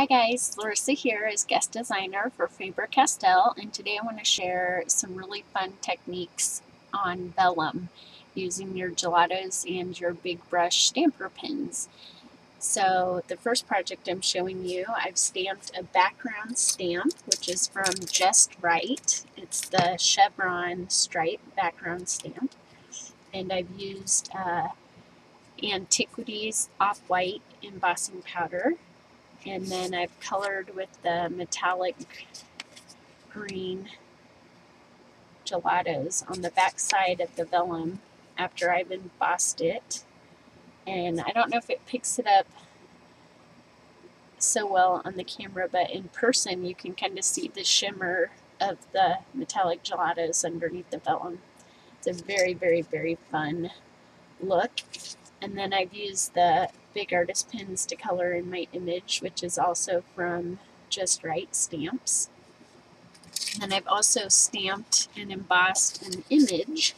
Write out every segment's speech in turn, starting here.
Hi guys, Larissa here as guest designer for Faber-Castell, and today I want to share some really fun techniques on vellum using your gelatos and your big brush stamper pens. So the first project I'm showing you, I've stamped a background stamp, which is from Just Right. It's the chevron stripe background stamp, and I've used Antiquities off-white embossing powder. And then I've colored with the metallic green gelatos on the back side of the vellum after I've embossed it. And I don't know if it picks it up so well on the camera, but in person you can kind of see the shimmer of the metallic gelatos underneath the vellum. It's a very, very, very fun look. And then I've used the big artist pens to color in my image, which is also from Just Right Stamps. And I've also stamped and embossed an image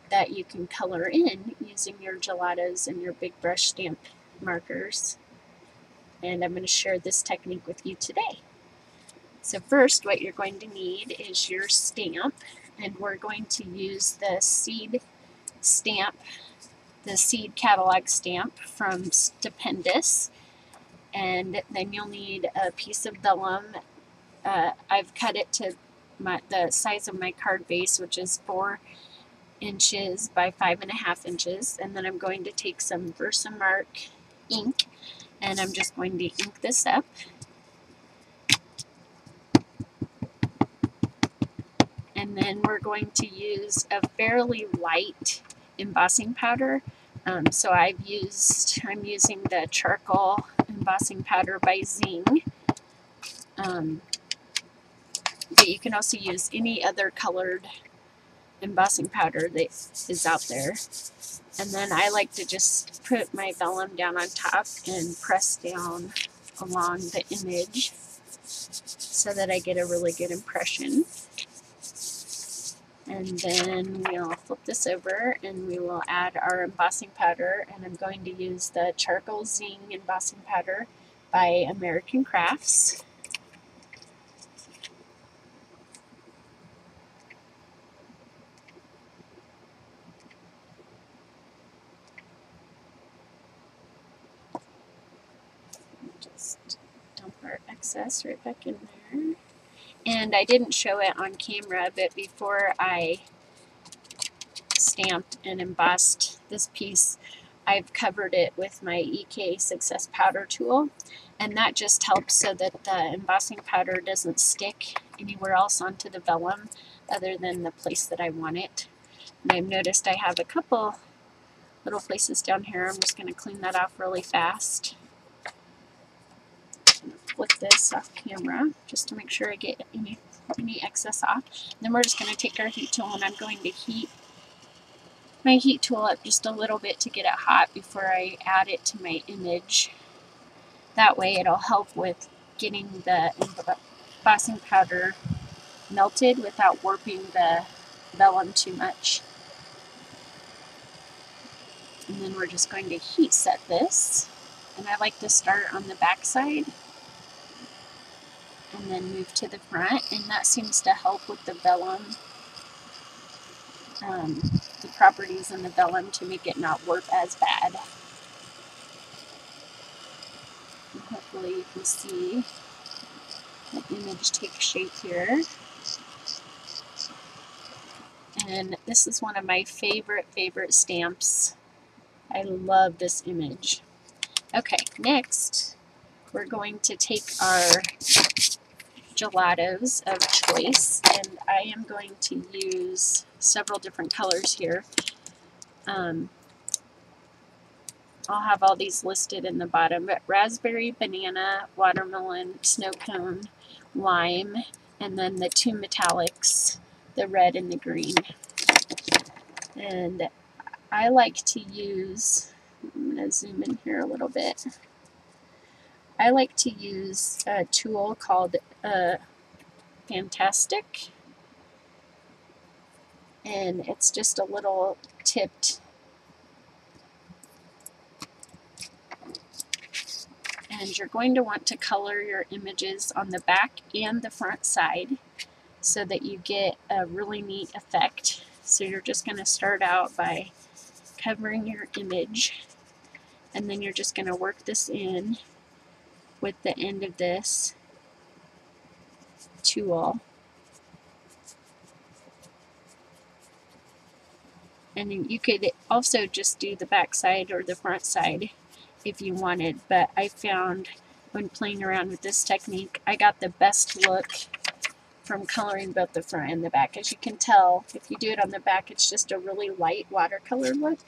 that you can color in using your gelatos and your big brush stamp markers. And I'm going to share this technique with you today. So first, what you're going to need is your stamp, and we're going to use the seed stamp, the seed catalog stamp from Stupendous. And then you'll need a piece of vellum. I've cut it to the size of my card base, which is 4 inches by 5.5 inches. And then I'm going to take some Versamark ink, and I'm just going to ink this up. And then we're going to use a fairly light embossing powder. So I'm using the charcoal embossing powder by Zing. But you can also use any other colored embossing powder that is out there. And then I like to just put my vellum down on top and press down along the image so that I get a really good impression. And then we'll flip this over and we will add our embossing powder, and I'm going to use the Charcoal Zing embossing powder by American Crafts. Just dump our excess right back in there. And I didn't show it on camera, but before I stamped and embossed this piece, I've covered it with my EK Success powder tool, and that just helps so that the embossing powder doesn't stick anywhere else onto the vellum other than the place that I want it. And I've noticed I have a couple little places down here. I'm just going to clean that off really fast. Flip this off camera just to make sure I get any excess off. Then we're just going to take our heat tool, and I'm going to heat my heat tool up just a little bit to get it hot before I add it to my image. That way it'll help with getting the embossing powder melted without warping the vellum too much. And then we're just going to heat set this, and I like to start on the back side and then move to the front, and that seems to help with the vellum, the properties in the vellum to make it not warp as bad. And hopefully you can see the image take shape here. And this is one of my favorite stamps. I love this image. Okay, next we're going to take our gelatos of choice, and I am going to use several different colors here. I'll have all these listed in the bottom, but raspberry, banana, watermelon, snow cone, lime, and then the two metallics, the red and the green. And I like to use, I'm going to zoom in here a little bit. I like to use a tool called Fantastic, and it's just a little tipped, And you're going to want to color your images on the back and the front side so that you get a really neat effect. So you're just going to start out by covering your image, and then you're just going to work this in with the end of this tool. And then you could also just do the back side or the front side if you wanted, but I found when playing around with this technique, I got the best look from coloring both the front and the back. As you can tell, if you do it on the back, it's just a really light watercolor look.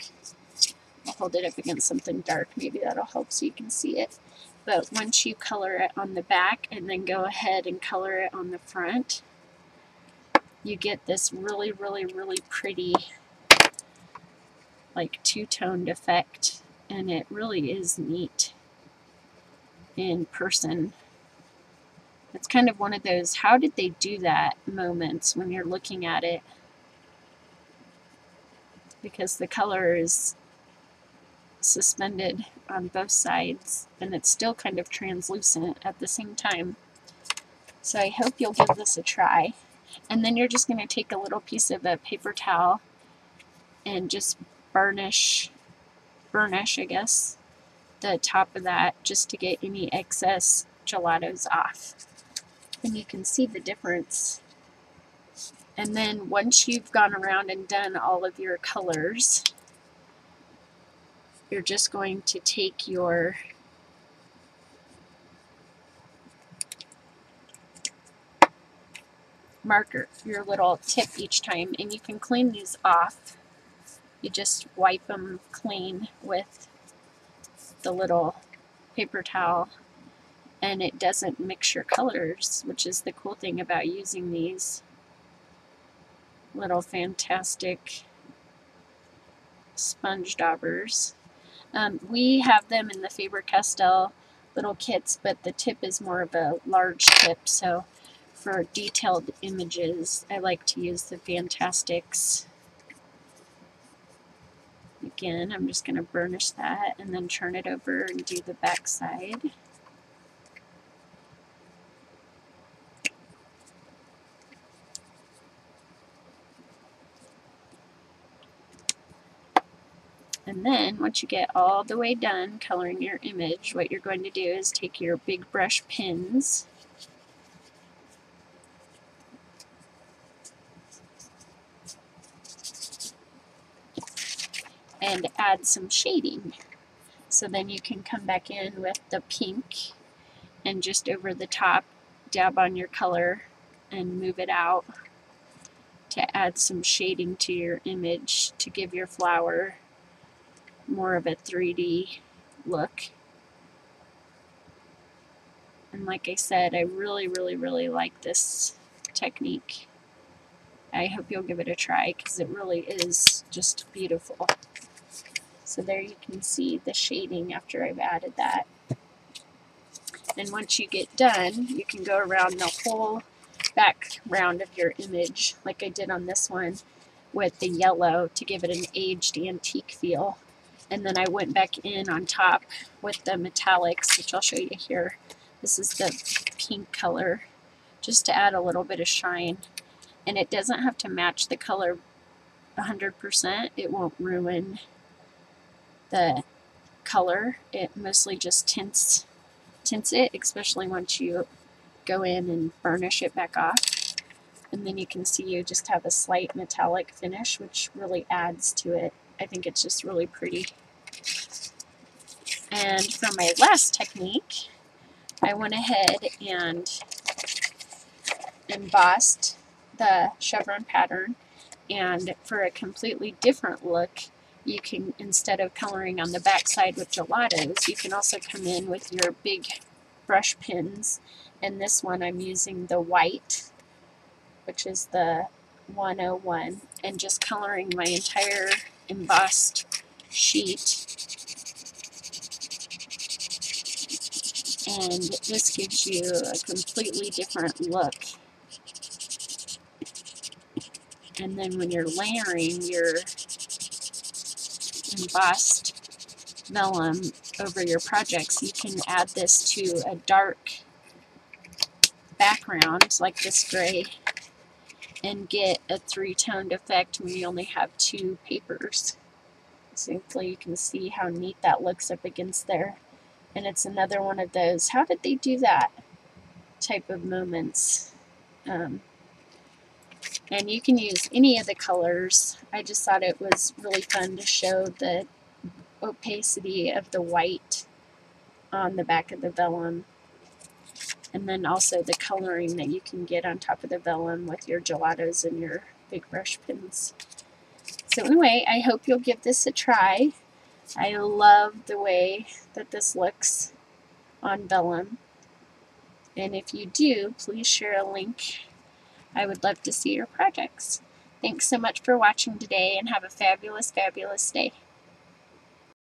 I'll hold it up against something dark, maybe that'll help so you can see it. But once you color it on the back and then go ahead and color it on the front, you get this really, really, really pretty, like two-toned effect, and it really is neat in person. It's kind of one of those, how did they do that moments when you're looking at it, because the color is suspended on both sides and it's still kind of translucent at the same time. So I hope you'll give this a try. And then you're just going to take a little piece of a paper towel and just burnish, I guess, the top of that just to get any excess gelatos off. And you can see the difference. And then once you've gone around and done all of your colors, you're just going to take your marker, your little tip each time, and you can clean these off. You just wipe them clean with the little paper towel, and it doesn't mix your colors, which is the cool thing about using these little fantastic sponge daubers. We have them in the Faber-Castell little kits, but the tip is more of a large tip, so for detailed images I like to use the Fantastics. Again, I'm just going to burnish that and then turn it over and do the back side. And then once you get all the way done coloring your image, what you're going to do is take your big brush pins and add some shading. So then you can come back in with the pink and just over the top dab on your color and move it out to add some shading to your image to give your flower more of a 3D look. And like I said, I really, really, really like this technique. I hope you'll give it a try because it really is just beautiful. So there you can see the shading after I've added that. And once you get done, you can go around the whole background of your image, like I did on this one, with the yellow to give it an aged antique feel. And then I went back in on top with the metallics, which I'll show you here. This is the pink color, just to add a little bit of shine. And it doesn't have to match the color 100%. It won't ruin the color. It mostly just tints it, especially once you go in and burnish it back off. And then you can see you just have a slight metallic finish, which really adds to it. I think it's just really pretty. And for my last technique, I went ahead and embossed the chevron pattern, and for a completely different look, you can, instead of coloring on the back side with gelatos, you can also come in with your big brush pins. And this one I'm using the white, which is the 101, and just coloring my entire embossed sheet. And this gives you a completely different look. And then when you're layering your embossed vellum over your projects, you can add this to a dark background like this gray and get a three-toned effect when you only have two papers. So hopefully you can see how neat that looks up against there. And it's another one of those, how did they do that type of moments. And you can use any of the colors. I just thought it was really fun to show the opacity of the white on the back of the vellum, and then also the coloring that you can get on top of the vellum with your gelatos and your big brush pens. So anyway, I hope you'll give this a try. I love the way that this looks on vellum, and if you do, please share a link. I would love to see your projects. Thanks so much for watching today, and have a fabulous, fabulous day.